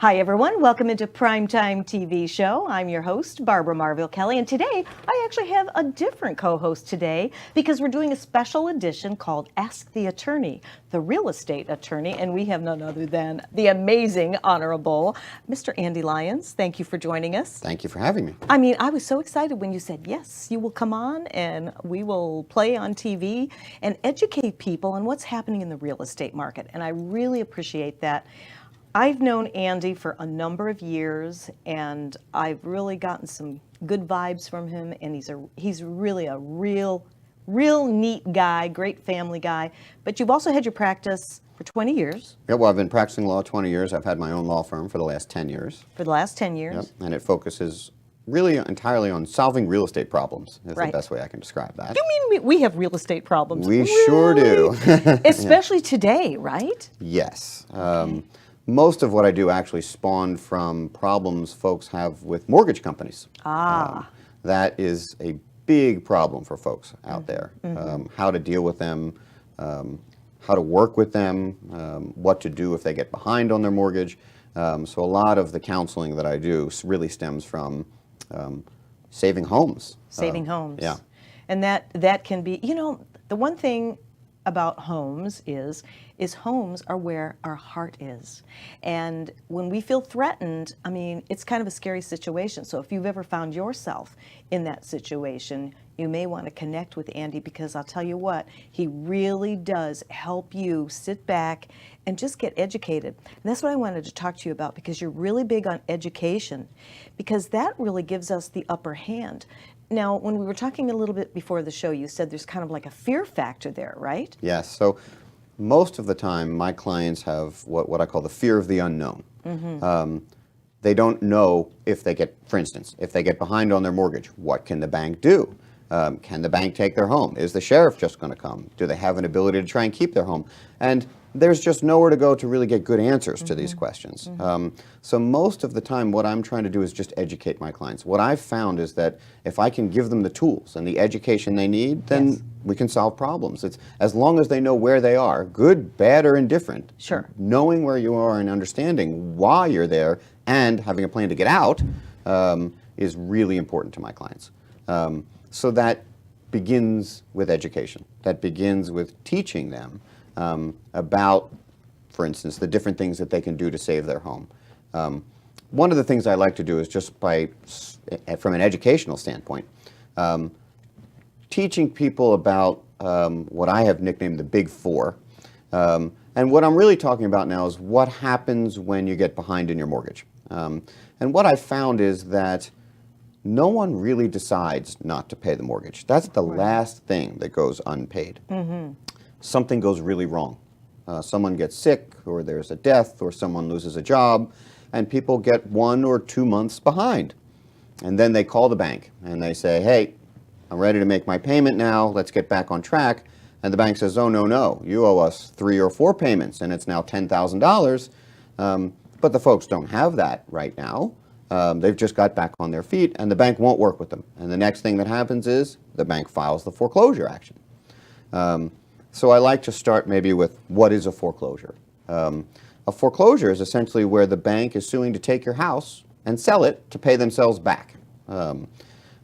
Hi, everyone. Welcome into Primetime TV Show. I'm your host, Barbara Marville Kelly, and today I actually have a different co-host today because we're doing a special edition called Ask the Attorney, the real estate attorney, and we have none other than the amazing, honorable Mr. Andy Lyons. Thank you for joining us. Thank you for having me. I mean, I was so excited when you said, yes, you will come on and we will play on TV and educate people on what's happening in the real estate market, and I really appreciate that. I've known Andy for a number of years, and I've really gotten some good vibes from him, and he's really a real neat guy, great family guy. But you've also had your practice for 20 years. Yeah, well, I've been practicing law 20 years. I've had my own law firm for the last 10 years. For the last 10 years? Yep, and it focuses really entirely on solving real estate problems, is the best way I can describe that. You mean we have real estate problems? We sure do. Especially today, right? Yes. Most of what I do actually spawned from problems folks have with mortgage companies. That is a big problem for folks out there. How to deal with them, how to work with them, what to do if they get behind on their mortgage. So a lot of the counseling that I do really stems from saving homes. Saving homes. Yeah. And that can be, you know, the one thing about homes is homes are where our heart is. And when we feel threatened, I mean, it's kind of a scary situation. So if you've ever found yourself in that situation, you may want to connect with Andy, because I'll tell you what, he really does help you sit back and just get educated. And that's what I wanted to talk to you about, because you're really big on education, because that really gives us the upper hand. Now, when we were talking a little bit before the show, you said there's kind of like a fear factor there, right? Yes. So most of the time, my clients have what I call the fear of the unknown. They don't know if they get, for instance, if they get behind on their mortgage, what can the bank do? Can the bank take their home? Is the sheriff just going to come? Do they have an ability to try and keep their home? And there's just nowhere to go to really get good answers to these questions. So most of the time, what I'm trying to do is just educate my clients. What I've found is that if I can give them the tools and the education they need, then we can solve problems. It's as long as they know where they are, good, bad, or indifferent. Sure. Knowing where you are and understanding why you're there and having a plan to get out is really important to my clients. So that begins with education. That begins with teaching them about, for instance, the different things that they can do to save their home. One of the things I like to do is just from an educational standpoint, teaching people about what I have nicknamed the Big Four. And what I'm really talking about now is what happens when you get behind in your mortgage. And what I found is that no one really decides not to pay the mortgage. That's the last thing that goes unpaid. Something goes really wrong. Someone gets sick, or there's a death, or someone loses a job, and people get 1 or 2 months behind. And then they call the bank and they say, hey, I'm ready to make my payment now, let's get back on track. And the bank says, oh, no, you owe us 3 or 4 payments, and it's now $10,000. But the folks don't have that right now. They've just got back on their feet, and the bank won't work with them. And the next thing that happens is the bank files the foreclosure action. So I like to start maybe with, what is a foreclosure? A foreclosure is essentially where the bank is suing to take your house and sell it to pay themselves back.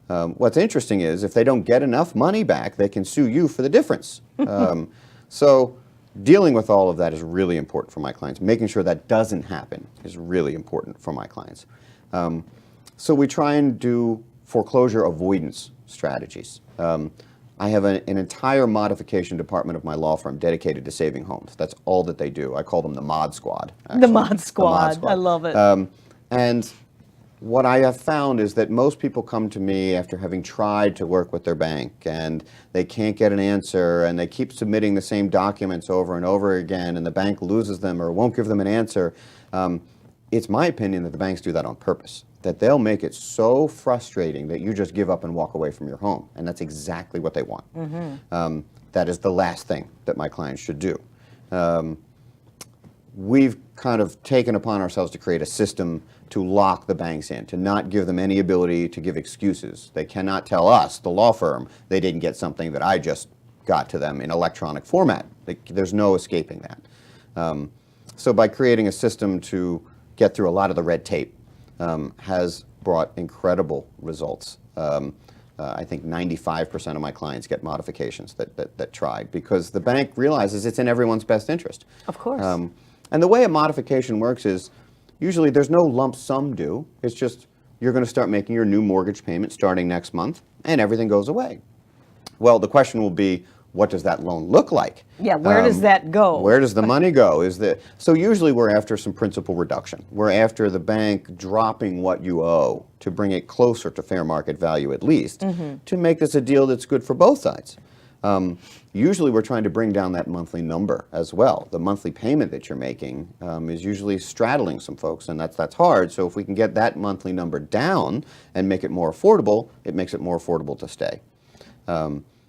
What's interesting is if they don't get enough money back, they can sue you for the difference. So dealing with all of that is really important for my clients. Making sure that doesn't happen is really important for my clients. So we try and do foreclosure avoidance strategies. I have an entire modification department of my law firm dedicated to saving homes. That's all that they do. I call them the Mod Squad. Actually. The Mod Squad. I love it. And what I have found is that most people come to me after having tried to work with their bank, and they can't get an answer, and they keep submitting the same documents over and over again, and the bank loses them or won't give them an answer. It's my opinion that the banks do that on purpose, that they'll make it so frustrating that you just give up and walk away from your home. And that's exactly what they want. That is the last thing that my clients should do. We've kind of taken upon ourselves to create a system to lock the banks in, to not give them any ability to give excuses. They cannot tell us, the law firm, they didn't get something that I just got to them in electronic format. There's no escaping that. So by creating a system to get through a lot of the red tape, has brought incredible results. I think 95% of my clients get modifications that tried, because the bank realizes it's in everyone's best interest. Of course. And the way a modification works is usually there's no lump sum due. It's just you're going to start making your new mortgage payment starting next month, and everything goes away. Well, the question will be, what does that loan look like? Yeah, where does that go? Where does the money go? So usually we're after some principal reduction. We're after the bank dropping what you owe to bring it closer to fair market value at least, to make this a deal that's good for both sides. Usually we're trying to bring down that monthly number as well. The monthly payment that you're making is usually straddling some folks, and that's hard. So if we can get that monthly number down and make it more affordable, it makes it more affordable to stay.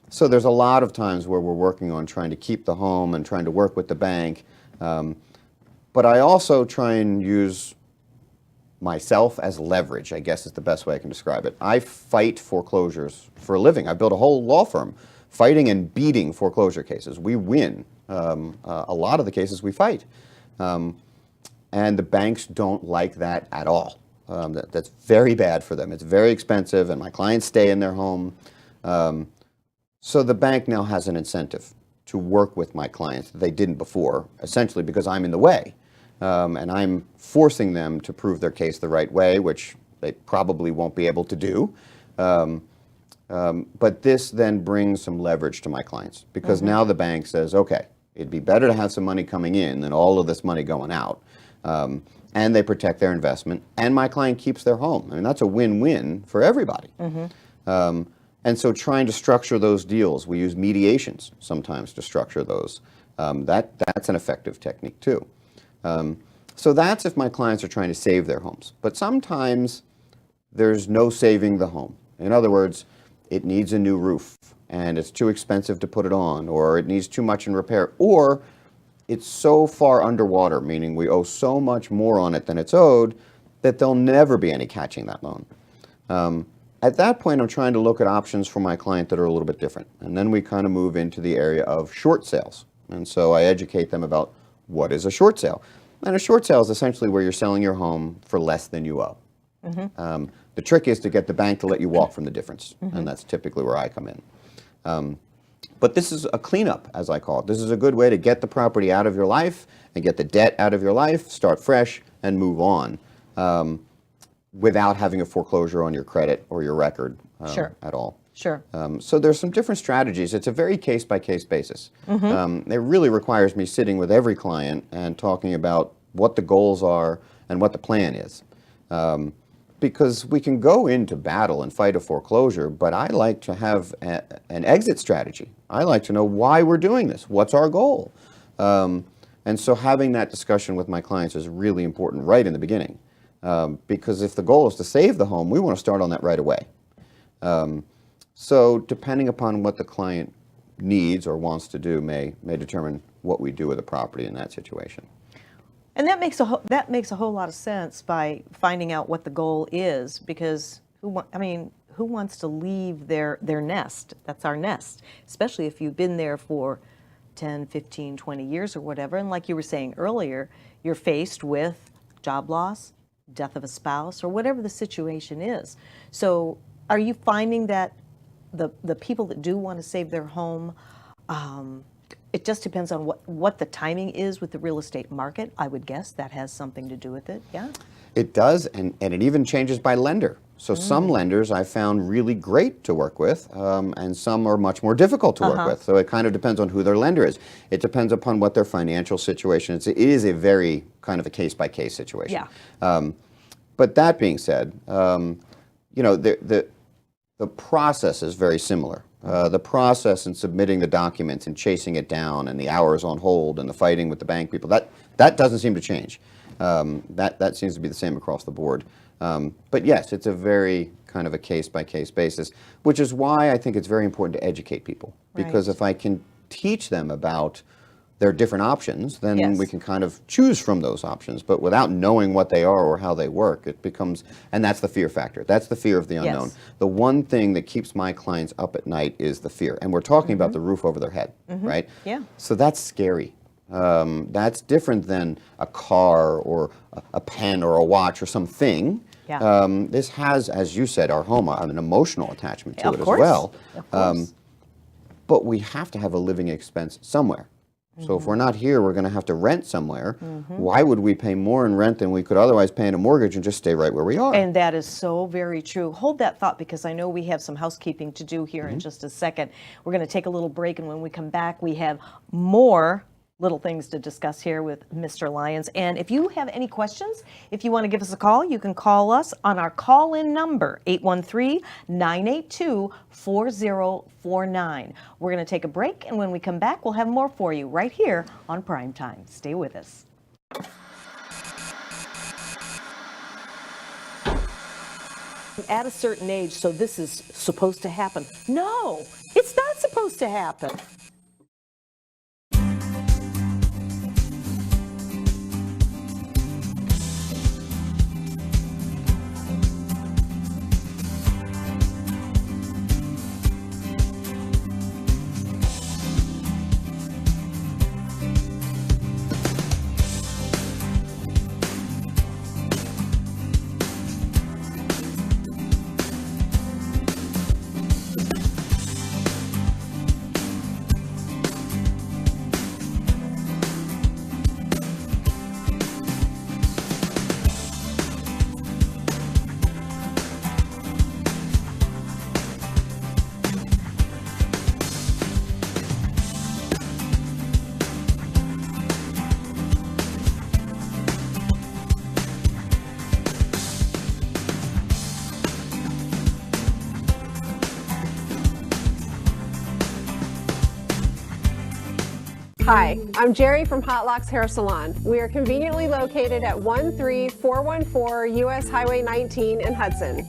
So there's a lot of times where we're working on trying to keep the home and trying to work with the bank. But I also try and use myself as leverage, I guess is the best way I can describe it. I fight foreclosures for a living. I built a whole law firm fighting and beating foreclosure cases. We win. A lot of the cases we fight. And the banks don't like that at all. That's very bad for them. It's very expensive, and my clients stay in their home. So the bank now has an incentive to work with my clients that they didn't before, essentially because I'm in the way. And I'm forcing them to prove their case the right way, which they probably won't be able to do. But this then brings some leverage to my clients, because now the bank says, okay, it'd be better to have some money coming in than all of this money going out. And they protect their investment, and my client keeps their home. I mean, that's a win-win for everybody. And so trying to structure those deals, we use mediations sometimes to structure those. That's an effective technique too. So that's if my clients are trying to save their homes. But sometimes there's no saving the home. In other words, it needs a new roof, and it's too expensive to put it on, or it needs too much in repair, or it's so far underwater, meaning we owe so much more on it than it's owed, that there'll never be any catching that loan. At that point, I'm trying to look at options for my client that are a little bit different. And then we kind of move into the area of short sales. And so I educate them about what is a short sale. And a short sale is essentially where you're selling your home for less than you owe. The trick is to get the bank to let you walk from the difference. And that's typically where I come in. But this is a cleanup, as I call it. This is a good way to get the property out of your life and get the debt out of your life, start fresh, and move on. Without having a foreclosure on your credit or your record at all. Sure. So there's some different strategies. It's a very case-by-case basis. It really requires me sitting with every client and talking about what the goals are and what the plan is. Because we can go into battle and fight a foreclosure, but I like to have an exit strategy. I like to know why we're doing this. What's our goal? And so having that discussion with my clients is really important right in the beginning. Because if the goal is to save the home, we want to start on that right away. So depending upon what the client needs or wants to do may determine what we do with the property in that situation. And that makes a whole lot of sense by finding out what the goal is, because who wants to leave their nest? That's our nest, especially if you've been there for 10, 15, 20 years or whatever. And like you were saying earlier, you're faced with job loss, death of a spouse, or whatever the situation is. So are you finding that the people that do want to save their home, it just depends on what the timing is with the real estate market? I would guess that has something to do with it, yeah? It does, and it even changes by lender. So some lenders I found really great to work with, and some are much more difficult to work with. So it kind of depends on who their lender is. It depends upon what their financial situation is. It is a very kind of a case-by-case situation. Yeah. But that being said, the process is very similar. The process in submitting the documents and chasing it down and the hours on hold and the fighting with the bank people, that doesn't seem to change. That seems to be the same across the board. But yes, it's a very kind of a case-by-case basis, which is why I think it's very important to educate people. Because if I can teach them about their different options, then we can kind of choose from those options. But without knowing what they are or how they work, it becomes, and that's the fear factor. That's the fear of the unknown. The one thing that keeps my clients up at night is the fear. And we're talking about the roof over their head, right? Yeah. So that's scary. That's different than a car or a pen or a watch or something. Yeah. This has, as you said, our home, an emotional attachment to Of it course. as well. Of course. But we have to have a living expense somewhere. So if we're not here, we're going to have to rent somewhere. Why would we pay more in rent than we could otherwise pay in a mortgage and just stay right where we are? And that is so very true. Hold that thought, because I know we have some housekeeping to do here in just a second. We're going to take a little break, and when we come back, we have more little things to discuss here with Mr. Lyons. And if you have any questions, if you want to give us a call, you can call us on our call-in number, 813-982-4049. We're going to take a break, and when we come back, we'll have more for you right here on Prime Time. Stay with us. At a certain age, so this is supposed to happen. No, it's not supposed to happen. Hi, I'm Jerry from Hot Locks Hair Salon. We are conveniently located at 13414 US Highway 19 in Hudson.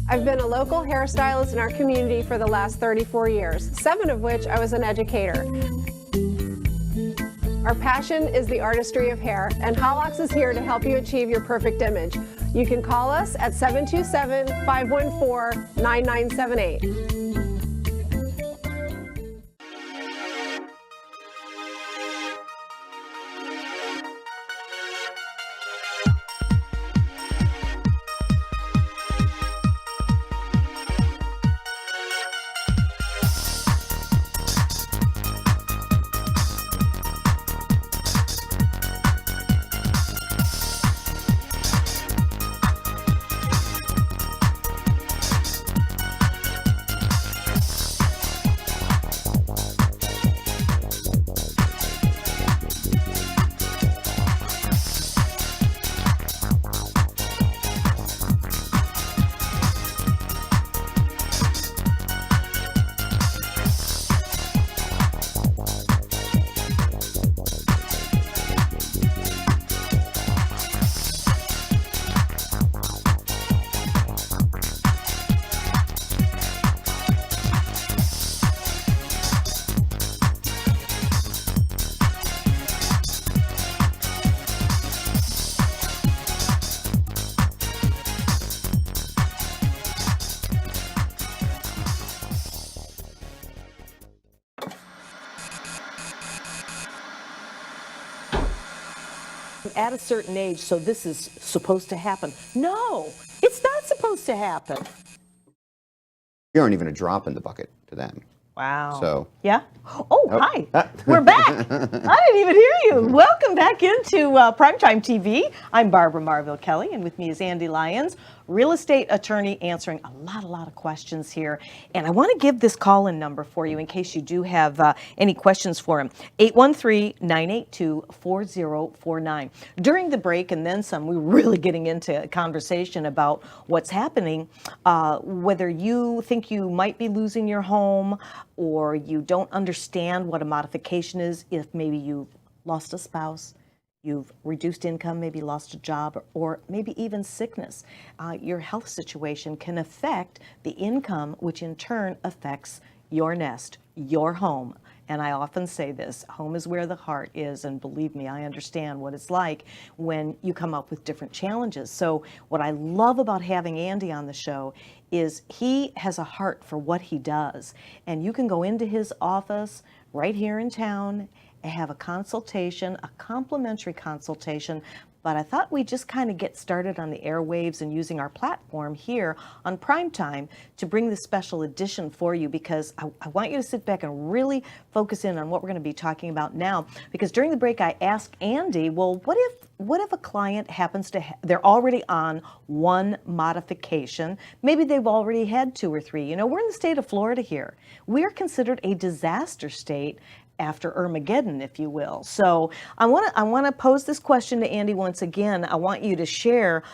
I've been a local hairstylist in our community for the last 34 years, 7 of which I was an educator. Our passion is the artistry of hair, and Hot Locks is here to help you achieve your perfect image. You can call us at 727-514-9978. At a certain age, so this is supposed to happen. No, it's not supposed to happen. You aren't even a drop in the bucket to them. Wow. So. Yeah? Oh, hi. We're back. I didn't even hear you. Welcome back into Primetime TV. I'm Barbara Marville Kelly, and with me is Andy Lyons, real estate attorney, answering a lot of questions here. And I want to give this call-in number for you in case you do have any questions for him. 813-982-4049. During the break and then some, we were really getting into a conversation about what's happening, whether you think you might be losing your home or you don't understand what a modification is, if maybe you've lost a spouse, you've reduced income, maybe lost a job, or maybe even sickness. Your health situation can affect the income, which in turn affects your nest, your home. And I often say this, home is where the heart is, and believe me, I understand what it's like when you come up with different challenges. So what I love about having Andy on the show is he has a heart for what he does. And you can go into his office, right here in town and have a consultation, a complimentary consultation. But I thought we'd just kind of get started on the airwaves and using our platform here on Primetime to bring this special edition for you, because I want you to sit back and really focus in on what we're going to be talking about now. Because during the break, I asked Andy, well, what if a client happens to, they're already on one modification, maybe they've already had 2 or 3. You know, we're in the state of Florida here. We're considered a disaster state after Armageddon, if you will. So I want to pose this question to Andy once again. I want you to share,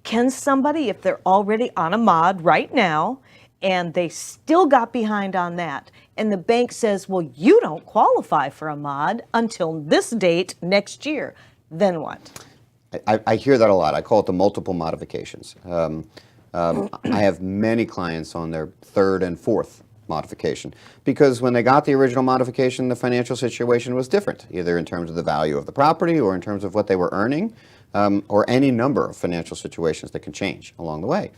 can somebody, if they're already on a mod right now and they still got behind on that, and the bank says, well, you don't qualify for a mod until this date next year, then what? I hear that a lot. I call it the multiple modifications. I have many clients on their 3rd and 4th modification, because when they got the original modification, the financial situation was different, either in terms of the value of the property or in terms of what they were earning, or any number of financial situations that can change along the way.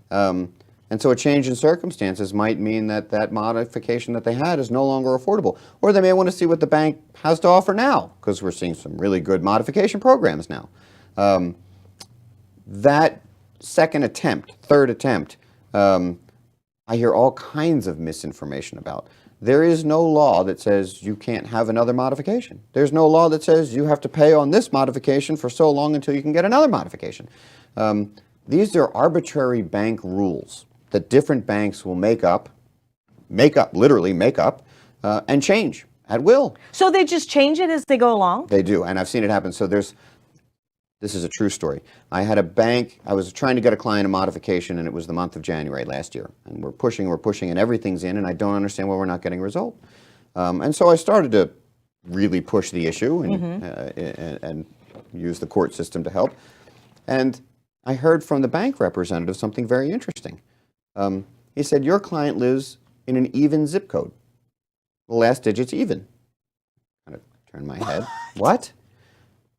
And so a change in circumstances might mean that that modification that they had is no longer affordable, or they may want to see what the bank has to offer now, because we're seeing some really good modification programs now. That second attempt, 3rd attempt, I hear all kinds of misinformation about. There is no law that says you can't have another modification. There's no law that says you have to pay on this modification for so long until you can get another modification. These are arbitrary bank rules that different banks will literally make up, and change at will. So they just change it as they go along? They do, and I've seen it happen. So this is a true story. I had a bank, I was trying to get a client a modification, and it was the month of January last year. And we're pushing, and everything's in, and I don't understand why we're not getting a result. And so I started to really push the issue and use the court system to help. And I heard from the bank representative something very interesting. He said, your client lives in an even zip code. The last digit's even. Kind of turned my head. What?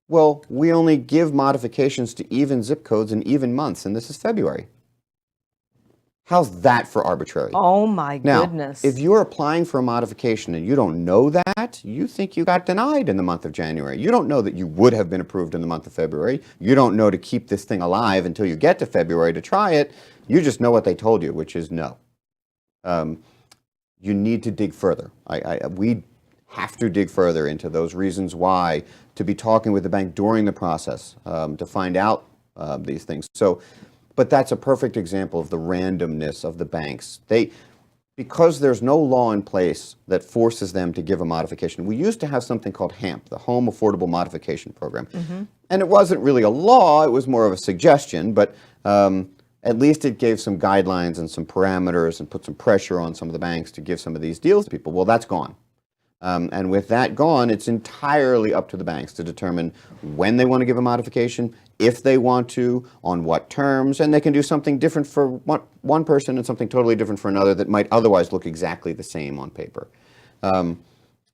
Well, we only give modifications to even zip codes in even months, and this is February. How's that for arbitrary? Oh my goodness. Now, if you're applying for a modification and you don't know that, you think you got denied in the month of January. You don't know that you would have been approved in the month of February. You don't know to keep this thing alive until you get to February to try it. You just know what they told you, which is no. You need to dig further. We have to dig further into those reasons why, to be talking with the bank during the process to find out these things. But that's a perfect example of the randomness of the banks. Because there's no law in place that forces them to give a modification. We used to have something called HAMP, the Home Affordable Modification Program. And it wasn't really a law, it was more of a suggestion, but at least it gave some guidelines and some parameters and put some pressure on some of the banks to give some of these deals to people. Well, that's gone. And with that gone, it's entirely up to the banks to determine when they want to give a modification, if they want to, on what terms, and they can do something different for one person and something totally different for another that might otherwise look exactly the same on paper.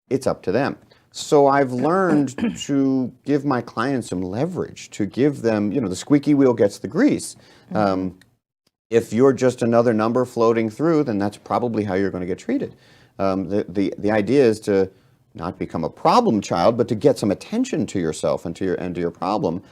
It's up to them. So I've learned to give my clients some leverage, to give them, the squeaky wheel gets the grease. If you're just another number floating through, then that's probably how you're going to get treated. The idea is to not become a problem child, but to get some attention to yourself and to your problem,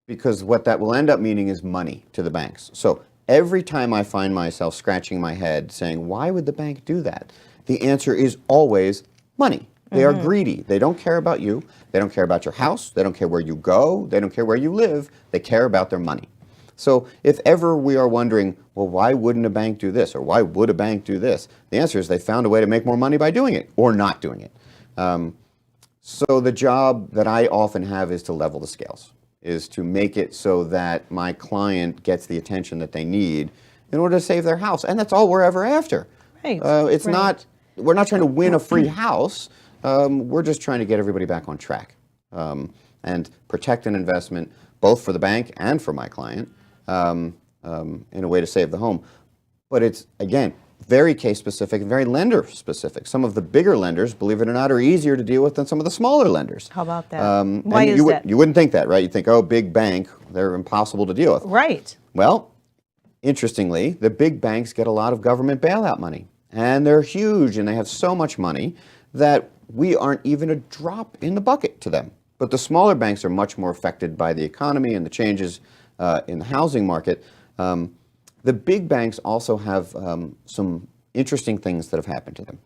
because what that will end up meaning is money to the banks. So every time I find myself scratching my head saying, why would the bank do that? The answer is always money. They are greedy. They don't care about you. They don't care about your house. They don't care where you go. They don't care where you live. They care about their money. So if ever we are wondering, well, why wouldn't a bank do this? Or why would a bank do this? The answer is they found a way to make more money by doing it or not doing it. So the job that I often have is to level the scales, is to make it so that my client gets the attention that they need in order to save their house. And that's all we're ever after. Right. We're not trying to win a free house. We're just trying to get everybody back on track and protect an investment both for the bank and for my client in a way to save the home. But it's, again, very case specific and very lender specific. Some of the bigger lenders, believe it or not, are easier to deal with than some of the smaller lenders. How about that? Why is that? You wouldn't think that, right? You'd think, oh, big bank, they're impossible to deal with. Right. Well, interestingly, the big banks get a lot of government bailout money. and they're huge, and they have so much money that we aren't even a drop in the bucket to them. But the smaller banks are much more affected by the economy and the changes in the housing market. The big banks also have some interesting things that have happened to them.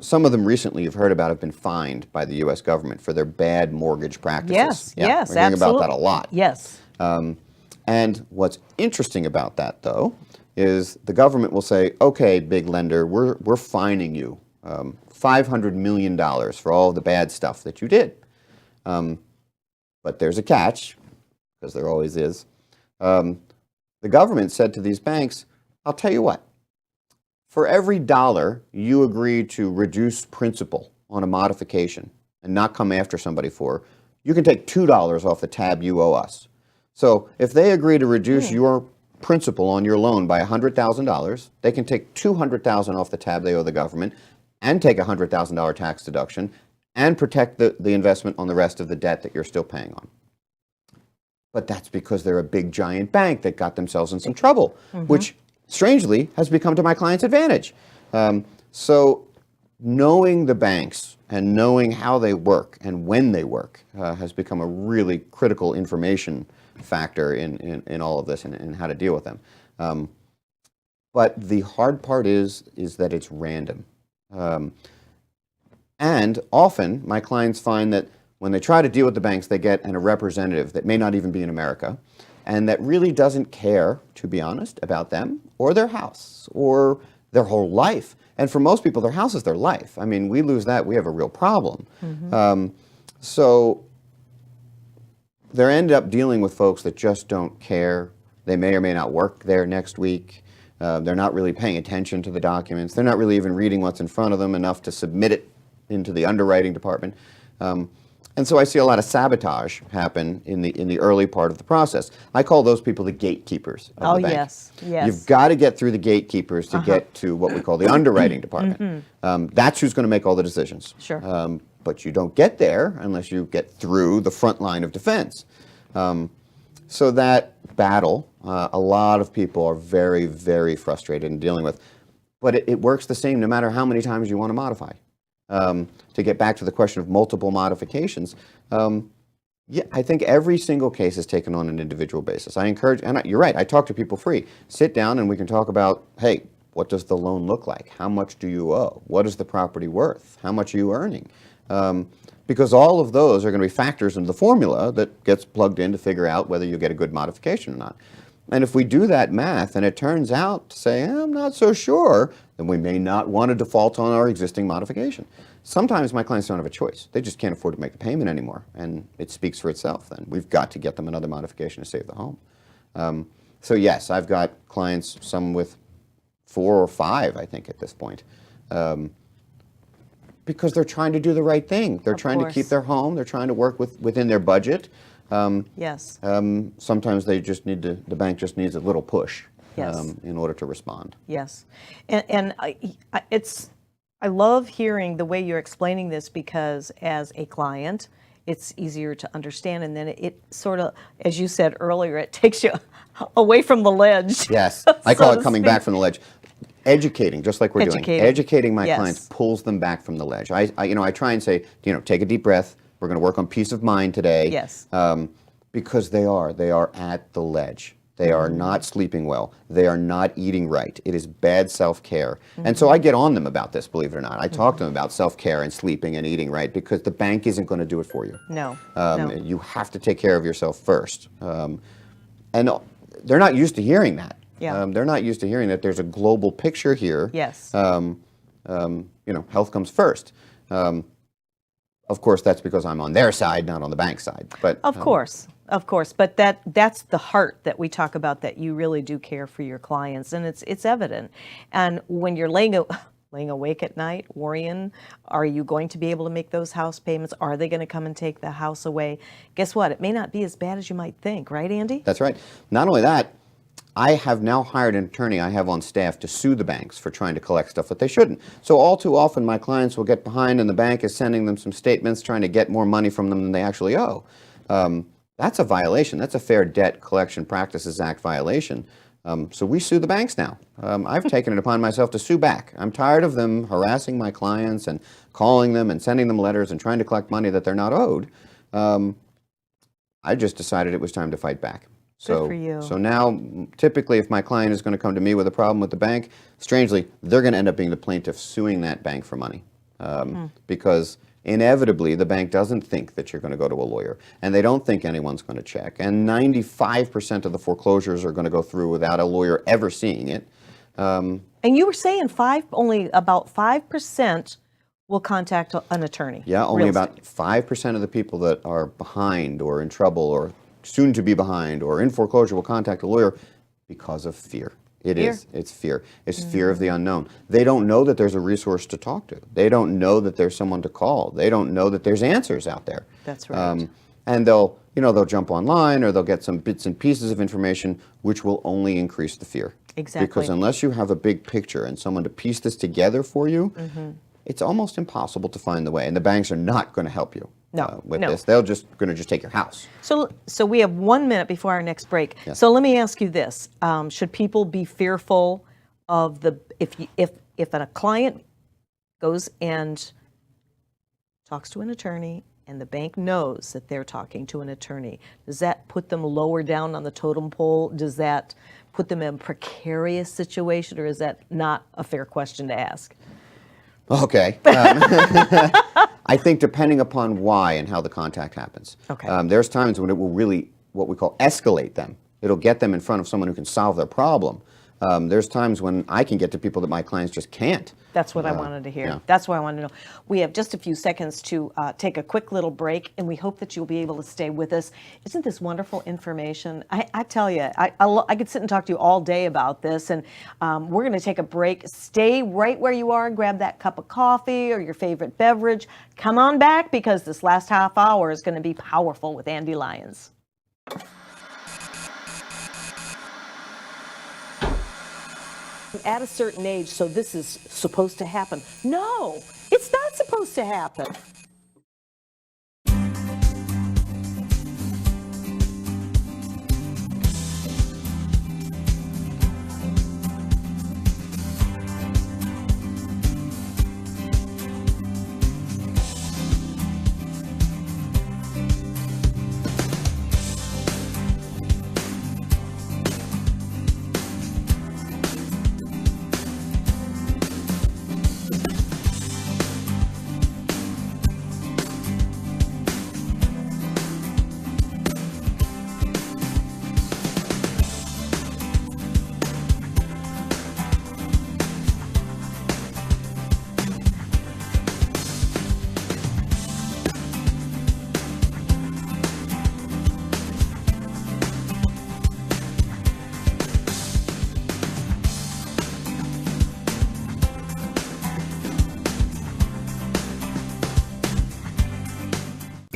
Some of them recently you've heard about have been fined by the U.S. government for their bad mortgage practices. Yes, Yeah, yes, we're hearing about absolutely. that a lot. Yes. And what's interesting about that, though, is the government will say, okay, big lender, we're fining you $500 million for all the bad stuff that you did. But there's a catch, because there always is. The government said to these banks, I'll tell you what, for every dollar you agree to reduce principal on a modification and not come after somebody for, you can take $2 off the tab you owe us. So if they agree to reduce your principal on your loan by $100,000, they can take $200,000 off the tab they owe the government and take a $100,000 tax deduction and protect the investment on the rest of the debt that you're still paying on. But that's because they're a big giant bank that got themselves in some trouble, which strangely has become to my client's advantage. So knowing the banks and knowing how they work and when they work has become a really critical information factor in all of this and how to deal with them. But the hard part is that it's random. And often my clients find that when they try to deal with the banks, they get a representative that may not even be in America and that really doesn't care, to be honest, about them or their house or their whole life. And for most people, their house is their life. I mean, we lose that, we have a real problem. So they're ended up dealing with folks that just don't care. They may or may not work there next week. They're not really paying attention to the documents. They're not really even reading what's in front of them enough to submit it into the underwriting department. And so I see a lot of sabotage happen in the early part of the process. I call those people the gatekeepers of the bank. Yes, yes. You've got to get through the gatekeepers to get to what we call the underwriting department. That's who's going to make all the decisions. Sure. But you don't get there unless you get through the front line of defense. So that battle, a lot of people are very, very frustrated in dealing with. But it works the same no matter how many times you want to modify. To get back to the question of multiple modifications, yeah, I think every single case is taken on an individual basis. I encourage, and you're right, I talk to people free. Sit down and we can talk about, hey, what does the loan look like? How much do you owe? What is the property worth? How much are you earning? Because all of those are going to be factors in the formula that gets plugged in to figure out whether you get a good modification or not. And if we do that math and it turns out to say, I'm not so sure, then we may not want to default on our existing modification. Sometimes my clients don't have a choice. They just can't afford to make the payment anymore, and it speaks for itself then. We've got to get them another modification to save the home. So yes, I've got clients, some with 4 or 5, I think, at this point. Because they're trying to do the right thing. They're trying to keep their home. They're trying to work within their budget. Yes. Sometimes they just need to, the bank just needs a little push in order to respond. Yes. And I love hearing the way you're explaining this, because as a client, it's easier to understand. And then it sort of, as you said earlier, it takes you away from the ledge. Yes. I call it coming back from the ledge. Educating, just like we're doing. Educating my clients pulls them back from the ledge. I try and say, take a deep breath. We're going to work on peace of mind today. Yes. Because they are at the ledge. They are not sleeping well. They are not eating right. It is bad self-care. And so I get on them about this, believe it or not. I talk to them about self-care and sleeping and eating right, because the bank isn't going to do it for you. No. You have to take care of yourself first. And they're not used to hearing that. Yeah. They're not used to hearing that there's a global picture here. Yes. Health comes first. Of course, that's because I'm on their side, not on the bank side. But of course. But that's the heart that we talk about, that you really do care for your clients, and it's evident. And when you're laying awake at night, worrying, are you going to be able to make those house payments? Are they going to come and take the house away? Guess what? It may not be as bad as you might think, right, Andy? That's right. Not only that, I have now hired an attorney I have on staff to sue the banks for trying to collect stuff that they shouldn't. So all too often my clients will get behind and the bank is sending them some statements trying to get more money from them than they actually owe. That's a violation. That's a Fair Debt Collection Practices Act violation. So we sue the banks now. I've taken it upon myself to sue back. I'm tired of them harassing my clients and calling them and sending them letters and trying to collect money that they're not owed. I just decided it was time to fight back. Good for you. So now, typically, if my client is going to come to me with a problem with the bank, strangely, they're going to end up being the plaintiff suing that bank for money. Because inevitably, the bank doesn't think that you're going to go to a lawyer, and they don't think anyone's going to check. And 95% of the foreclosures are going to go through without a lawyer ever seeing it. And you were saying only about 5% will contact an attorney. Yeah, only Real about estate. 5% of the people that are behind or in trouble or soon to be behind or in foreclosure will contact a lawyer because of fear. It's fear. It's fear of the unknown. They don't know that there's a resource to talk to. They don't know that there's someone to call. They don't know that there's answers out there. That's right. And they'll jump online or they'll get some bits and pieces of information which will only increase the fear. Exactly. Because unless you have a big picture and someone to piece this together for you, it's almost impossible to find the way. And the banks are not going to help you with this. They're just going to take your house. So we have 1 minute before our next break. Yes. So let me ask you this: should people be fearful of if a client goes and talks to an attorney and the bank knows that they're talking to an attorney? Does that put them lower down on the totem pole? Does that put them in a precarious situation, or is that not a fair question to ask? Okay. I think depending upon why and how the contact happens. Okay. There's times when it will really, what we call, escalate them. It'll get them in front of someone who can solve their problem. There's times when I can get to people that my clients just can't. That's what I wanted to hear. yeah. That's what I wanted to know. We have just a few seconds to take a quick little break, and we hope that you'll be able to stay with us. Isn't this wonderful information? I tell you, I could sit and talk to you all day about this, and we're going to take a break. Stay right where you are and grab that cup of coffee or your favorite beverage. Come on back, because this last half hour is going to be powerful with Andy Lyons. At a certain age, so this is supposed to happen. No, it's not supposed to happen.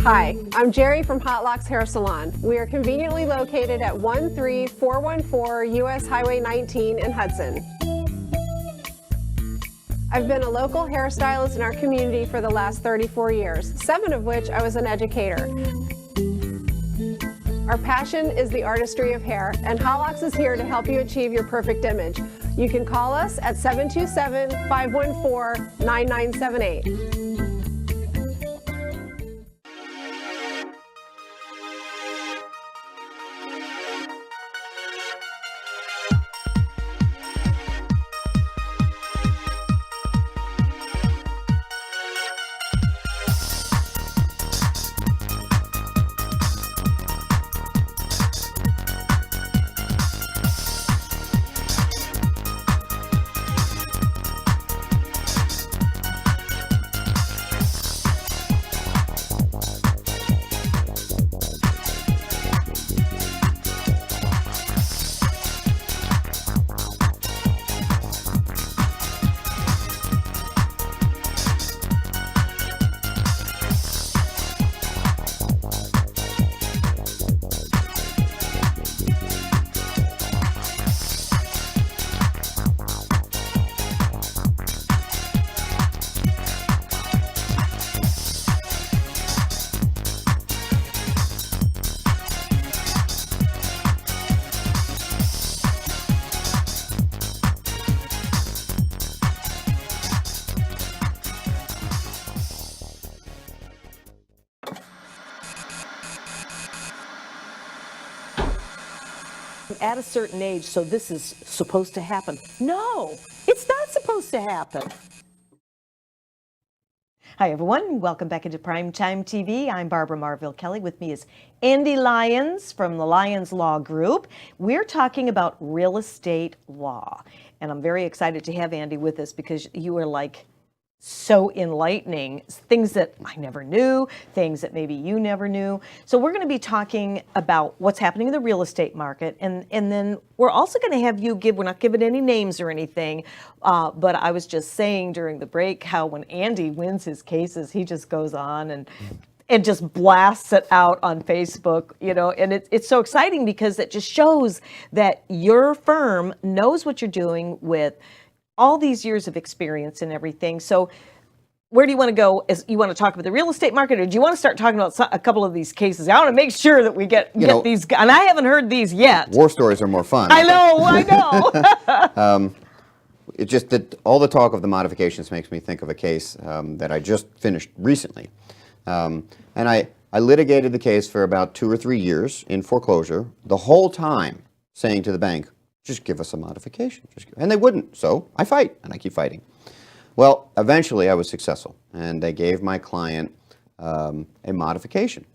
Hi, I'm Jerry from Hot Locks Hair Salon. We are conveniently located at 13414 US Highway 19 in Hudson. I've been a local hairstylist in our community for the last 34 years, 7 of which I was an educator. Our passion is the artistry of hair, and Hot Locks is here to help you achieve your perfect image. You can call us at 727-514-9978. at a certain age, so this is supposed to happen. No, it's not supposed to happen. Hi, everyone. Welcome back into Primetime TV. I'm Barbara Marville Kelly. With me is Andy Lyons from the Lyons Law Group. We're talking about real estate law. And I'm very excited to have Andy with us because you are like so enlightening. Things that I never knew, things that maybe you never knew. So we're going to be talking about what's happening in the real estate market. And then we're also going to have you we're not giving any names or anything, but I was just saying during the break how when Andy wins his cases, he just goes on and just blasts it out on Facebook, and it's so exciting because it just shows that your firm knows what you're doing with all these years of experience and everything. So where do you want to go? You want to talk about the real estate market, or do you want to start talking about a couple of these cases? I want to make sure that we get these, and I haven't heard these yet. War stories are more fun. I know. It's just that all the talk of the modifications makes me think of a case that I just finished recently. And I litigated the case for about 2 or 3 years in foreclosure, the whole time saying to the bank, just give us a modification. And they wouldn't, so I fight, and I keep fighting. Well, eventually I was successful, and they gave my client a modification.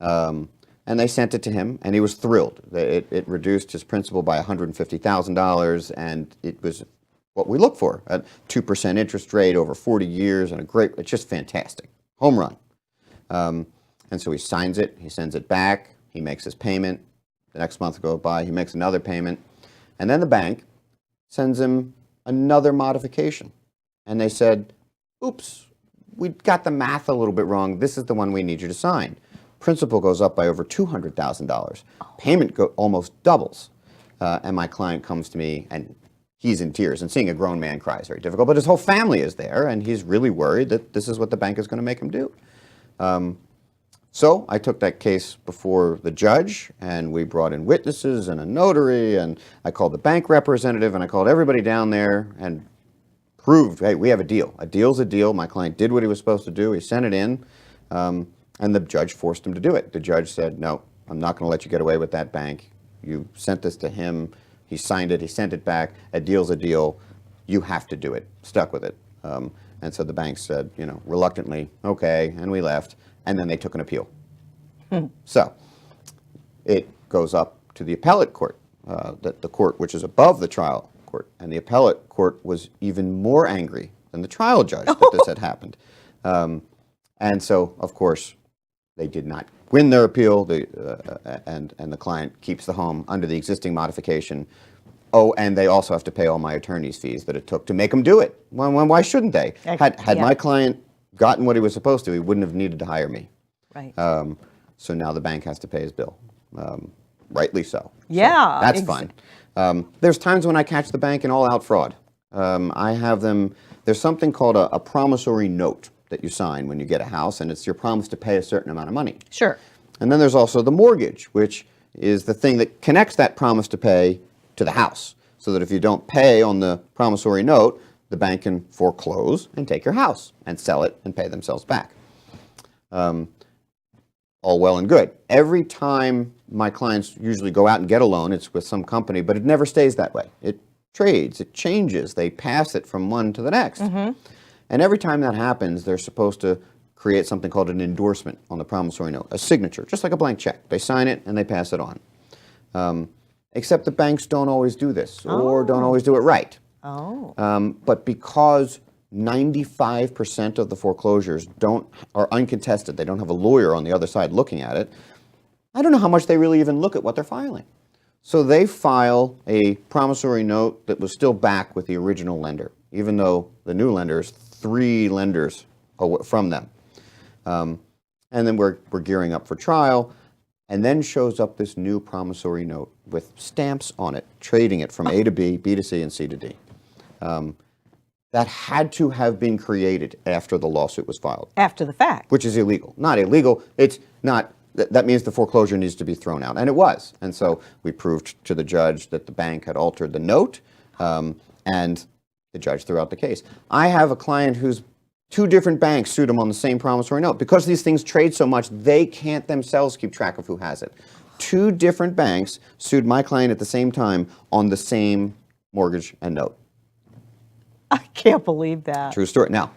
And they sent it to him, and he was thrilled. It reduced his principal by $150,000, and it was what we look for, a 2% interest rate over 40 years, and it's just fantastic. Home run. And so he signs it, he sends it back, he makes his payment. The next month goes by, he makes another payment. And then the bank sends him another modification. And they said, oops, we got the math a little bit wrong. This is the one we need you to sign. Principal goes up by over $200,000. Payment almost doubles. And my client comes to me, and he's in tears. And seeing a grown man cry is very difficult. But his whole family is there, and he's really worried that this is what the bank is going to make him do. So I took that case before the judge, and we brought in witnesses and a notary, and I called the bank representative, and I called everybody down there and proved, hey, we have a deal. A deal's a deal. My client did what he was supposed to do. He sent it in, and the judge forced him to do it. The judge said, no, I'm not going to let you get away with that, bank. You sent this to him. He signed it. He sent it back. A deal's a deal. You have to do it. Stuck with it. And so the bank said, reluctantly, okay, and we left. And then they took an appeal. So it goes up to the appellate court, the court which is above the trial court. And the appellate court was even more angry than the trial judge that this had happened. And so, of course, they did not win their appeal, and the client keeps the home under the existing modification. Oh, and they also have to pay all my attorney's fees that it took to make them do it. Why shouldn't they? Had my client gotten what he was supposed to, he wouldn't have needed to hire me. Right. So now the bank has to pay his bill. Rightly so. Yeah. So that's fine. There's times when I catch the bank in all-out fraud. I have them, there's something called a promissory note that you sign when you get a house, and it's your promise to pay a certain amount of money. Sure. And then there's also the mortgage, which is the thing that connects that promise to pay to the house, so that if you don't pay on the promissory note, the bank can foreclose and take your house and sell it and pay themselves back. All well and good. Every time my clients usually go out and get a loan, it's with some company, but it never stays that way. It trades, it changes, they pass it from one to the next. Mm-hmm. And every time that happens, they're supposed to create something called an endorsement on the promissory note, a signature, just like a blank check. They sign it and they pass it on. Except the banks don't always do this, or don't always do it right. But because 95% of the foreclosures are uncontested, they don't have a lawyer on the other side looking at it, I don't know how much they really even look at what they're filing. So they file a promissory note that was still back with the original lender, even though the new lender is 3 lenders from them. And then we're gearing up for trial, and then shows up this new promissory note with stamps on it, trading it from A to B, B to C, and C to D. That had to have been created after the lawsuit was filed. After the fact. Which is illegal. Not illegal. It's not. That means the foreclosure needs to be thrown out. And it was. And so we proved to the judge that the bank had altered the note, and the judge threw out the case. I have a client who's 2 different banks sued him on the same promissory note. Because these things trade so much, they can't themselves keep track of who has it. 2 different banks sued my client at the same time on the same mortgage and note. I can't believe that. True story. Now,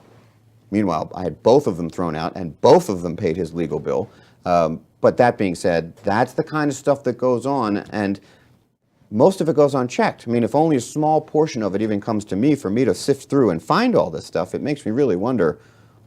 meanwhile, I had both of them thrown out, and both of them paid his legal bill. But that being said, that's the kind of stuff that goes on, and most of it goes unchecked. I mean, if only a small portion of it even comes to me for me to sift through and find all this stuff, it makes me really wonder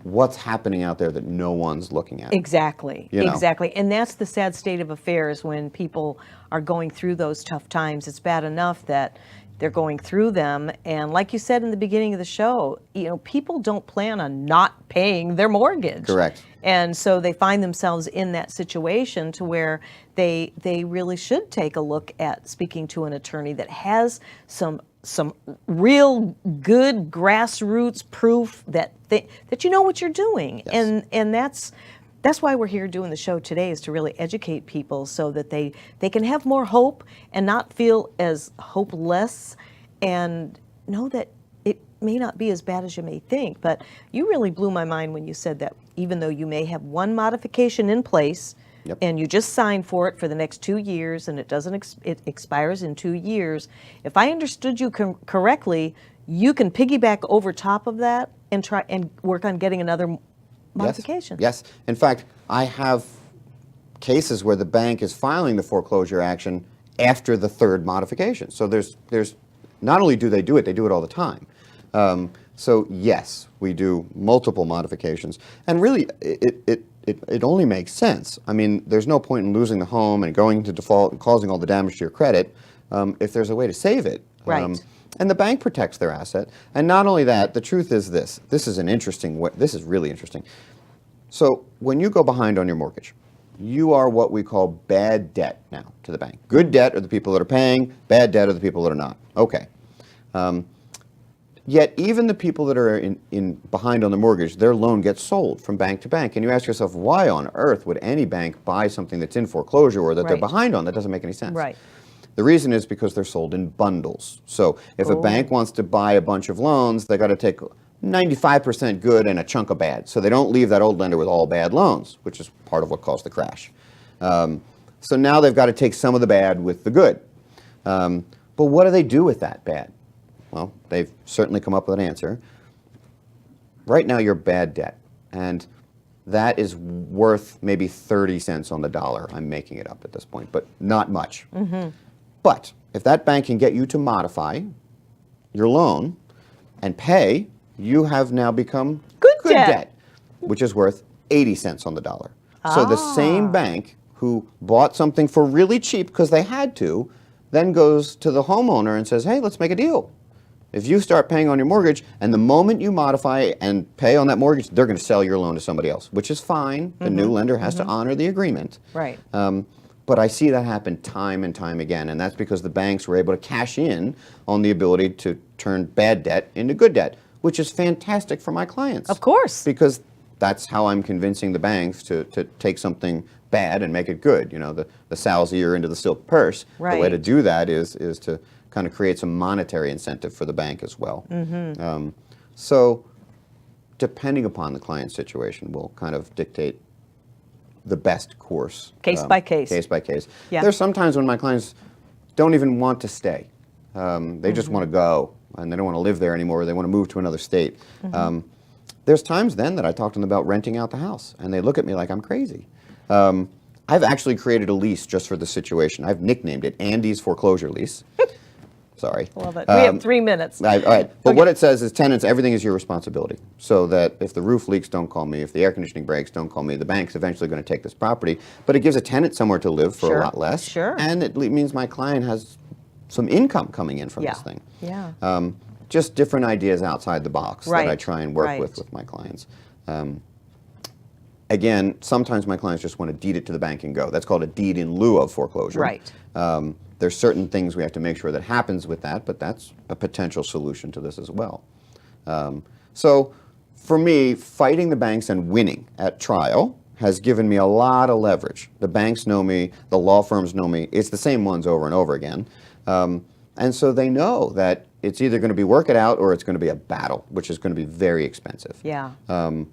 what's happening out there that no one's looking at. Exactly, You know? exactly. And that's the sad state of affairs when people are going through those tough times. It's bad enough that they're going through them. And like you said in the beginning of the show, people don't plan on not paying their mortgage. Correct. And so they find themselves in that situation to where they really should take a look at speaking to an attorney that has some real good grassroots proof that you know what you're doing. Yes. And that's why we're here doing the show today, is to really educate people so that they can have more hope and not feel as hopeless, and know that it may not be as bad as you may think. But you really blew my mind when you said that even though you may have one modification in place, Yep. and you just signed for it for the next 2 years, and it expires in 2 years, if I understood you correctly, you can piggyback over top of that and try and work on getting another modification. Yes. In fact, I have cases where the bank is filing the foreclosure action after the 3rd modification. So there's not only do they do it all the time. So yes, we do multiple modifications, and really it only makes sense. I mean, there's no point in losing the home and going into default and causing all the damage to your credit if there's a way to save it. Right. And the bank protects their asset. And not only that, the truth is this. This is really interesting. So when you go behind on your mortgage, you are what we call bad debt now to the bank. Good debt are the people that are paying. Bad debt are the people that are not. Okay. Yet even the people that are in behind on the mortgage, their loan gets sold from bank to bank. And you ask yourself, why on earth would any bank buy something that's in foreclosure or that they're Right. behind on? That doesn't make any sense. Right. The reason is because they're sold in bundles. So if a bank wants to buy a bunch of loans, they got to take 95% good and a chunk of bad. So they don't leave that old lender with all bad loans, which is part of what caused the crash. So now they've got to take some of the bad with the good. But what do they do with that bad? Well, they've certainly come up with an answer. Right now you're bad debt, and that is worth maybe 30 cents on the dollar. I'm making it up at this point, but not much. Mm-hmm. But if that bank can get you to modify your loan and pay, you have now become Good debt, which is worth 80 cents on the dollar. So the same bank who bought something for really cheap because they had to, then goes to the homeowner and says, hey, let's make a deal. If you start paying on your mortgage, and the moment you modify and pay on that mortgage, they're going to sell your loan to somebody else, which is fine. The new lender has to honor the agreement. Right. But I see that happen time and time again, and that's because the banks were able to cash in on the ability to turn bad debt into good debt, which is fantastic for my clients. Of course. Because that's how I'm convincing the banks to take something bad and make it good. You know, the sow's ear into the silk purse. Right. The way to do that is to kind of create some monetary incentive for the bank as well. Mm-hmm. So depending upon the client situation will kind of dictate the best course. Case by case. Case by case. Yeah. There's sometimes when my clients don't even want to stay. They just want to go, and they don't want to live there anymore, or they want to move to another state. There's times then that I talk to them about renting out the house, and they look at me like I'm crazy. I've actually created a lease just for the situation. I've nicknamed it Andy's foreclosure lease. Sorry. Love it. We have 3 minutes. All right. But what it says is, tenants, everything is your responsibility. So that if the roof leaks, don't call me. If the air conditioning breaks, don't call me. The bank's eventually going to take this property. But it gives a tenant somewhere to live for Sure. a lot less. Sure. And it means my client has some income coming in from this thing. Yeah. Just different ideas outside the box that I try and work with my clients. Again, sometimes my clients just want to deed it to the bank and go. That's called a deed in lieu of foreclosure. Right. There's certain things we have to make sure that happens with that, but that's a potential solution to this as well. So for me, fighting the banks and winning at trial has given me a lot of leverage. The banks know me, the law firms know me. It's the same ones over and over again. And so they know that it's either going to be work it out or it's going to be a battle, which is going to be very expensive. Yeah. And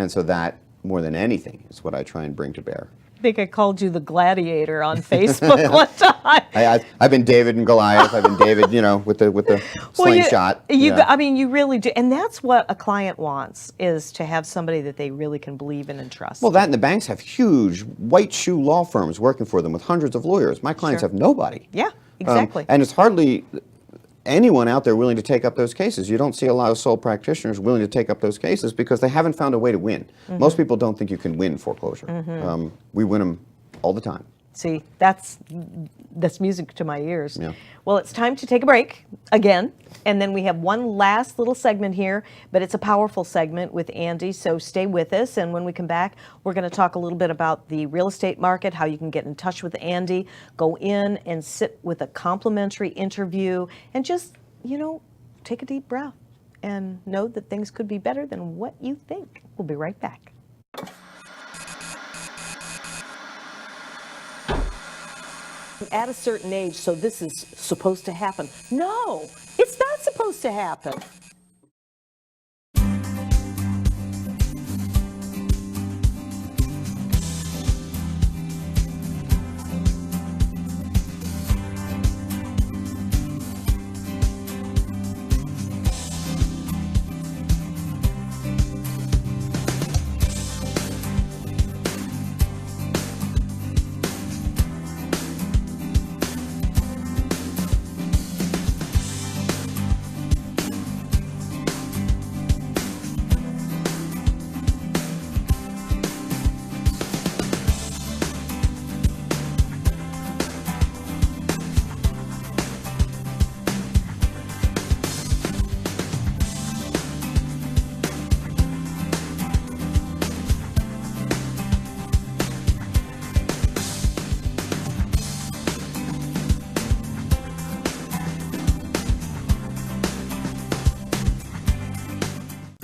so that, more than anything, is what I try and bring to bear. think I called you the gladiator on Facebook one time. I've been David and Goliath. I've been David, with the slingshot. I mean, you really do, and that's what a client wants, is to have somebody that they really can believe in and trust. Well, that and the banks have huge white shoe law firms working for them with hundreds of lawyers. My clients have nobody. Yeah, exactly. And it's hardly anyone out there willing to take up those cases. You don't see a lot of sole practitioners willing to take up those cases because they haven't found a way to win. Most people don't think you can win foreclosure. We win them all the time. See, that's music to my ears. Yeah. Well, it's time to take a break again, and then we have one last little segment here, but it's a powerful segment with Andy, so stay with us. And when we come back, we're going to talk a little bit about the real estate market, how you can get in touch with Andy, go in and sit with a complimentary interview, and just, take a deep breath and know that things could be better than what you think. We'll be right back. At a certain age, so this is supposed to happen. No, it's not supposed to happen.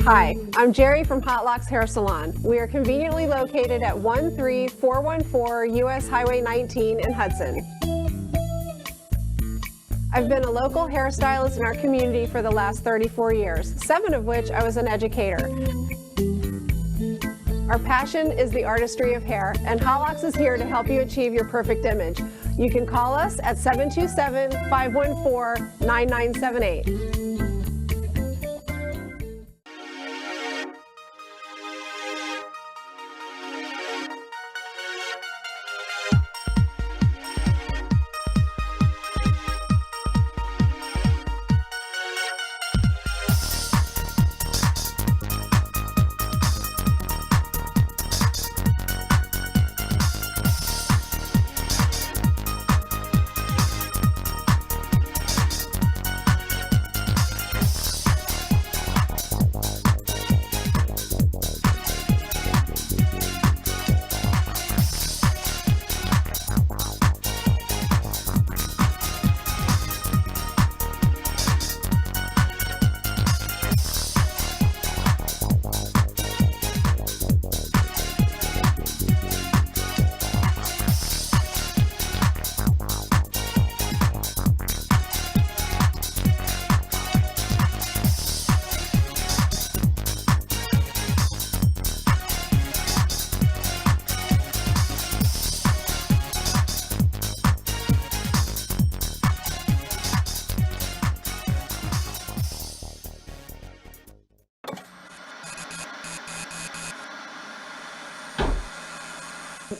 Hi, I'm Jerry from Hot Locks Hair Salon. We are conveniently located at 13414 US Highway 19 in Hudson. I've been a local hairstylist in our community for the last 34 years, 7 of which I was an educator. Our passion is the artistry of hair, and Hot Locks is here to help you achieve your perfect image. You can call us at 727-514-9978.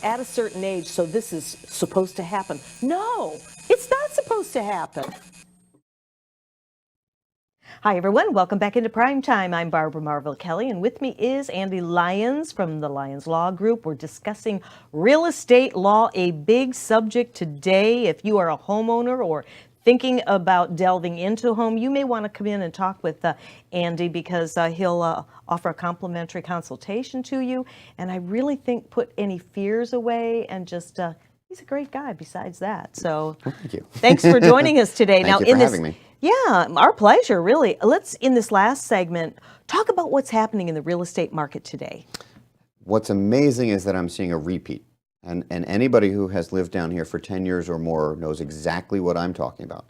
At a certain age, so this is supposed to happen. No, it's not supposed to happen. Hi everyone, welcome back into Prime Time. I'm Barbara Marvell Kelly, and with me is Andy Lyons from the Lyons Law Group. We're discussing real estate law, a big subject today. If you are a homeowner or thinking about delving into a home, you may want to come in and talk with Andy, because he'll offer a complimentary consultation to you. And I really think put any fears away, and just he's a great guy besides that. So thank you. Thanks for joining us today. Thank you for having me. Yeah, our pleasure, really. Let's, in this last segment, talk about what's happening in the real estate market today. What's amazing is that I'm seeing a repeat. And anybody who has lived down here for 10 years or more knows exactly what I'm talking about.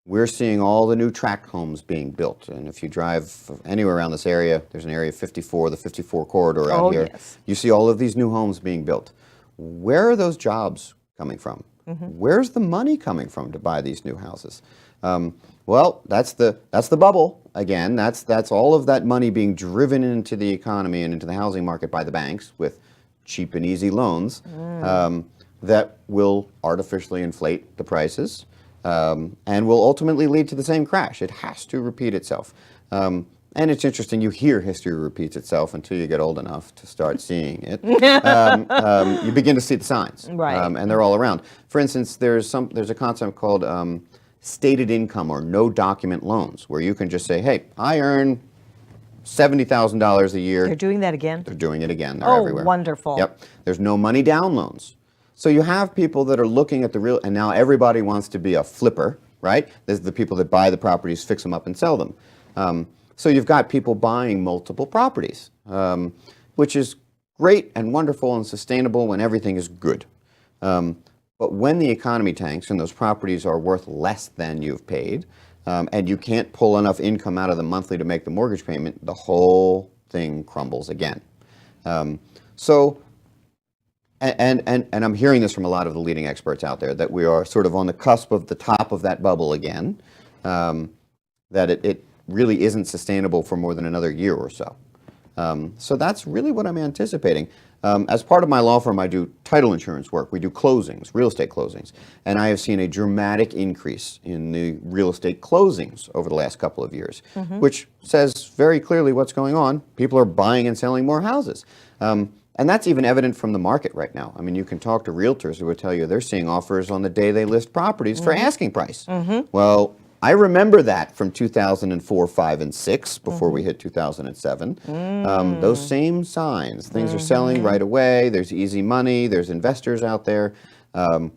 We're seeing all the new tract homes being built. And if you drive anywhere around this area, there's an area 54, the 54 corridor out here. Yes. You see all of these new homes being built. where are those jobs coming from? Where's the money coming from to buy these new houses? Well, that's the bubble again. That's all of that money being driven into the economy and into the housing market by the banks with cheap and easy loans that will artificially inflate the prices and will ultimately lead to the same crash. It has to repeat itself. And it's interesting, you hear history repeats itself until you get old enough to start seeing it. You begin to see the signs, right. And they're all around. For instance, there's a concept called stated income or no document loans, where you can just say, hey, I earn $70,000 a year. They're doing that again? They're doing it again. They're everywhere. Oh, wonderful. Yep. There's no money down loans. So you have people that are looking at the real, and now everybody wants to be a flipper, right? There's the people that buy the properties, fix them up, and sell them. So you've got people buying multiple properties, which is great and wonderful and sustainable when everything is good. But when the economy tanks and those properties are worth less than you've paid, and you can't pull enough income out of them monthly to make the mortgage payment, the whole thing crumbles again. And I'm hearing this from a lot of the leading experts out there, that we are sort of on the cusp of the top of that bubble again, that it really isn't sustainable for more than another year or so. So that's really what I'm anticipating. As part of my law firm, I do title insurance work. We do closings, real estate closings. And I have seen a dramatic increase in the real estate closings over the last couple of years, which says very clearly what's going on. People are buying and selling more houses. And that's even evident from the market right now. I mean, you can talk to realtors who will tell you they're seeing offers on the day they list properties for asking price. Well, I remember that from 2004, 5, and 6, before we hit 2007. Those same signs. Things are selling right away. There's easy money. There's investors out there. And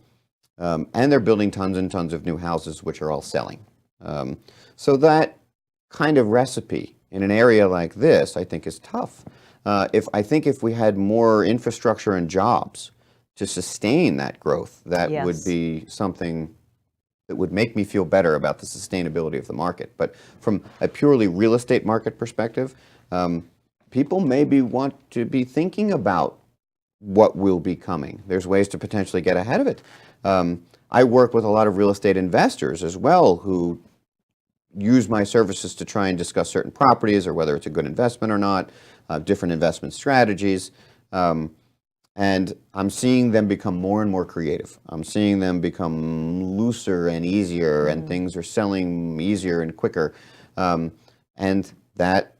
they're building tons and tons of new houses, which are all selling. So that kind of recipe in an area like this, I think, is tough. I think if we had more infrastructure and jobs to sustain that growth, that would be something that would make me feel better about the sustainability of the market. But from a purely real estate market perspective, people maybe want to be thinking about what will be coming. There's ways to potentially get ahead of it. I work with a lot of real estate investors as well who use my services to try and discuss certain properties or whether it's a good investment or not, different investment strategies. And I'm seeing them become more and more creative. I'm seeing them become looser and easier, and things are selling easier and quicker. And that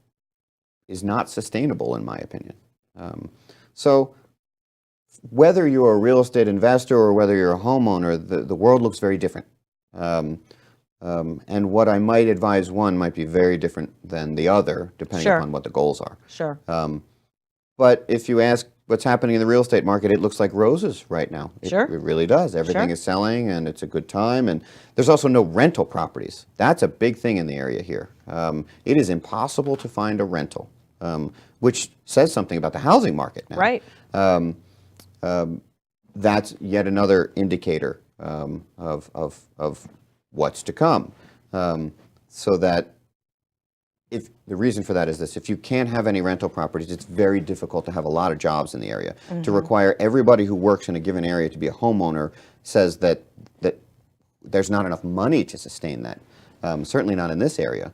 is not sustainable, in my opinion. So whether you're a real estate investor or whether you're a homeowner, the world looks very different. And what I might advise one might be very different than the other, depending upon what the goals are. Sure. But if you ask what's happening in the real estate market, it looks like roses right now. It really does. Everything is selling, and it's a good time. And there's also no rental properties. That's a big thing in the area here. It is impossible to find a rental, which says something about the housing market now. Right. That's yet another indicator of what's to come. So that if the reason for that is this: if you can't have any rental properties, it's very difficult to have a lot of jobs in the area. To require everybody who works in a given area to be a homeowner says that there's not enough money to sustain that. Certainly not in this area.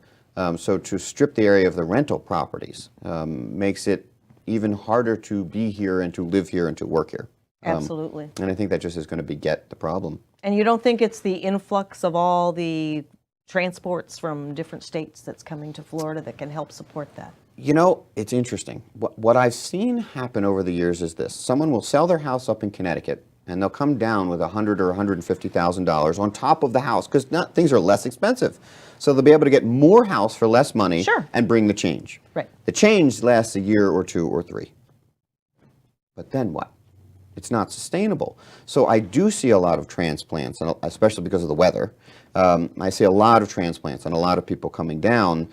So to strip the area of the rental properties makes it even harder to be here and to live here and to work here. Absolutely. And I think that just is going to beget the problem. And you don't think it's the influx of all the transports from different states that's coming to Florida that can help support that? You know, it's interesting. What I've seen happen over the years is this. Someone will sell their house up in Connecticut, and they'll come down with $100,000 or $150,000 on top of the house, because things are less expensive. So they'll be able to get more house for less money and bring the change. Right. The change lasts a year or 2 or 3. But then what? It's not sustainable. So I do see a lot of transplants, especially because of the weather. I see a lot of transplants and a lot of people coming down,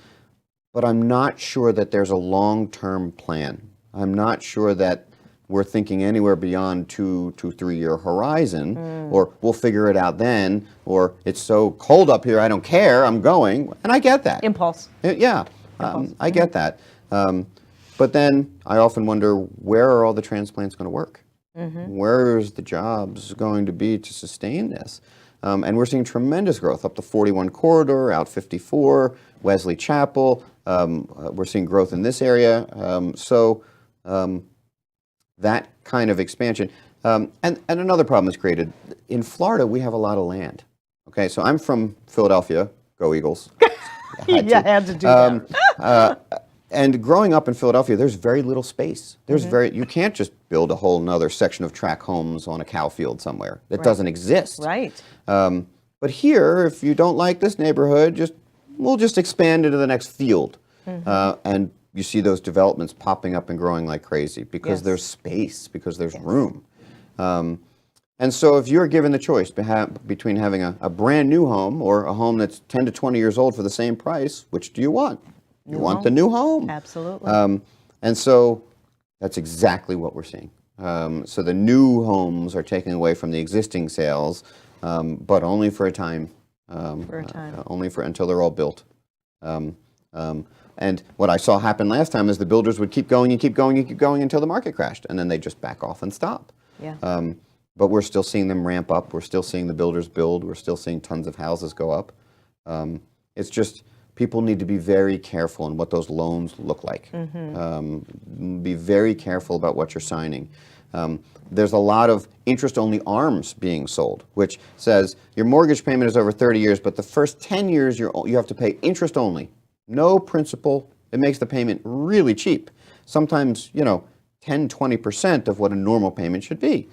but I'm not sure that there's a long-term plan. I'm not sure that we're thinking anywhere beyond 2 to 3 year horizon, or we'll figure it out then, or it's so cold up here, I don't care, I'm going. And I get that. Impulse. I get that. But then I often wonder, where are all the transplants going to work? Where's the jobs going to be to sustain this? And we're seeing tremendous growth up the 41 corridor, out 54, Wesley Chapel. We're seeing growth in this area. That kind of expansion. And another problem is created. In Florida, we have a lot of land. Okay, so I'm from Philadelphia. Go Eagles. Had to do that. And growing up in Philadelphia, there's very little space. You can't just build a whole nother section of tract homes on a cow field somewhere. It doesn't exist. Right. But here, if you don't like this neighborhood, we'll just expand into the next field. And you see those developments popping up and growing like crazy because there's space, because there's room. And so if you're given the choice between having a brand new home or a home that's 10 to 20 years old for the same price, which do you want? You want the new home. Absolutely. And so that's exactly what we're seeing. So the new homes are taking away from the existing sales, but only for a time. Only until they're all built. And what I saw happen last time is the builders would keep going and keep going and keep going until the market crashed, and then they just back off and stop. But we're still seeing them ramp up. We're still seeing the builders build. We're still seeing tons of houses go up. It's just people need to be very careful in what those loans look like. Be very careful about what you're signing. There's a lot of interest-only ARMs being sold, which says your mortgage payment is over 30 years, but the first 10 years you have to pay interest only. No principal. It makes the payment really cheap. Sometimes, 10, 20% of what a normal payment should be.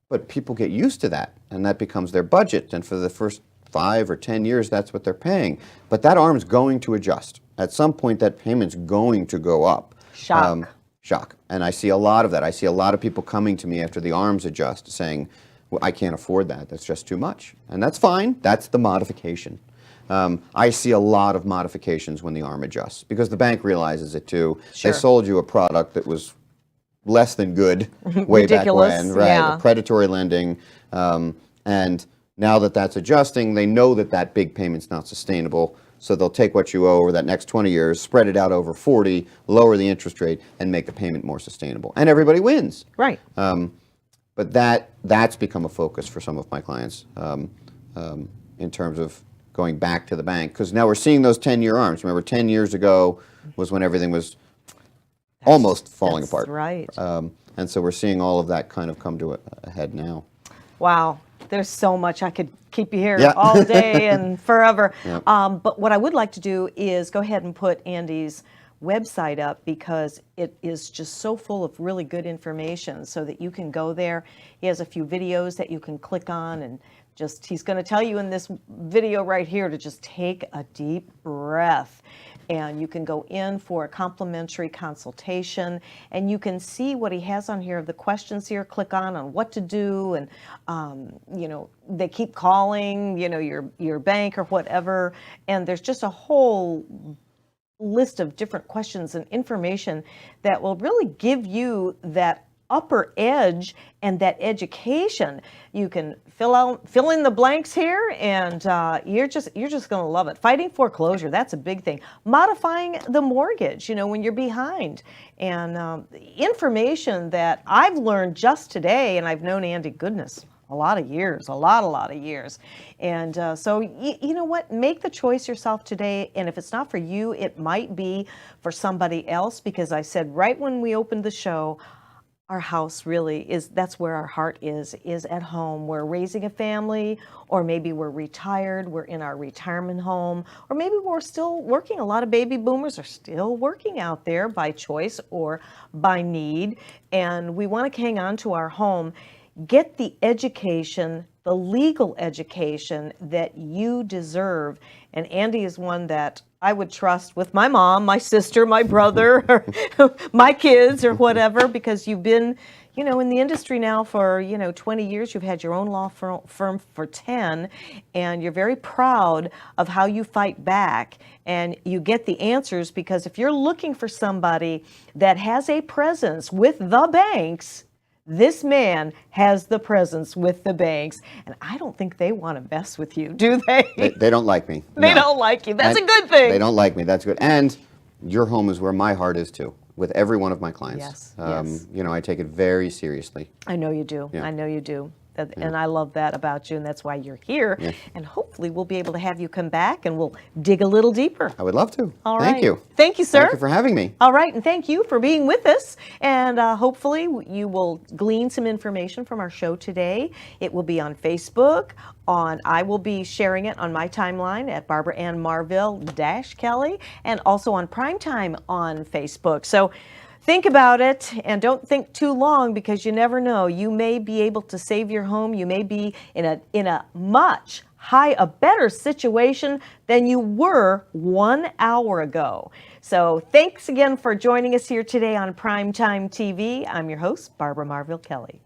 But people get used to that, and that becomes their budget. And for the first 5 or 10 years, that's what they're paying. But that ARM's going to adjust. At some point, that payment's going to go up. Shock. And I see a lot of that. I see a lot of people coming to me after the ARMs adjust saying, well, I can't afford that. That's just too much. And that's fine. That's the modification. I see a lot of modifications when the ARM adjusts because the bank realizes it too. They sold you a product that was less than good way back when, right? Predatory lending. And now that that's adjusting, they know that that big payment's not sustainable. So they'll take what you owe over that next 20 years, spread it out over 40, lower the interest rate, and make the payment more sustainable. And everybody wins. Right. But that's become a focus for some of my clients in terms of going back to the bank. Because now we're seeing those 10-year ARMs. Remember, 10 years ago was when everything was almost falling apart. Right. And so we're seeing all of that kind of come to a head now. Wow. There's so much. I could keep you here all day and forever. But what I would like to do is go ahead and put Andy's website up because it is just so full of really good information so that you can go there. He has a few videos that you can click on and he's going to tell you in this video right here to just take a deep breath. And you can go in for a complimentary consultation and you can see what he has on here, the questions here, click on what to do. And, they keep calling, your bank or whatever. And there's just a whole list of different questions and information that will really give you that upper edge and that education. You can fill in the blanks here, and you're just going to love it. Fighting foreclosure, that's a big thing. Modifying the mortgage, when you're behind, and information that I've learned just today, and I've known Andy, goodness, a lot of years, a lot of years. And so you know what, make the choice yourself today. And if it's not for you, it might be for somebody else, because I said right when we opened the show, our house really that's where our heart is at home. We're raising a family, or maybe we're retired, we're in our retirement home, or maybe we're still working. A lot of baby boomers are still working out there by choice or by need, and we want to hang on to our home. Get the education, the legal education that you deserve. And Andy is one that I would trust with my mom, my sister, my brother, or my kids, or whatever, because you've been, in the industry now for, 20 years. You've had your own law firm for 10, and you're very proud of how you fight back, and you get the answers, because if you're looking for somebody that has a presence with the banks, this man has the presence with the banks, and I don't think they want to mess with you, do they? They don't like me. They don't like you. That's a good thing. They don't like me. That's good. And your home is where my heart is too. with every one of my clients. Yes, yes. You know, I take it very seriously. I know you do. Yeah. I know you do. And I love that about you, and that's why you're here. Yeah. And hopefully we'll be able to have you come back and we'll dig a little deeper. I would love to. All Thank right. you. Thank you, sir. Thank you for having me. All right, and thank you for being with us. And hopefully you will glean some information from our show today. It will be on Facebook. I will be sharing it on my timeline at Barbara Ann Marville-Kelly, and also on Primetime on Facebook. So think about it, and don't think too long, because you never know. You may be able to save your home. You may be in a much a better situation than you were 1 hour ago. So thanks again for joining us here today on Primetime TV. I'm your host, Barbara Marville-Kelly.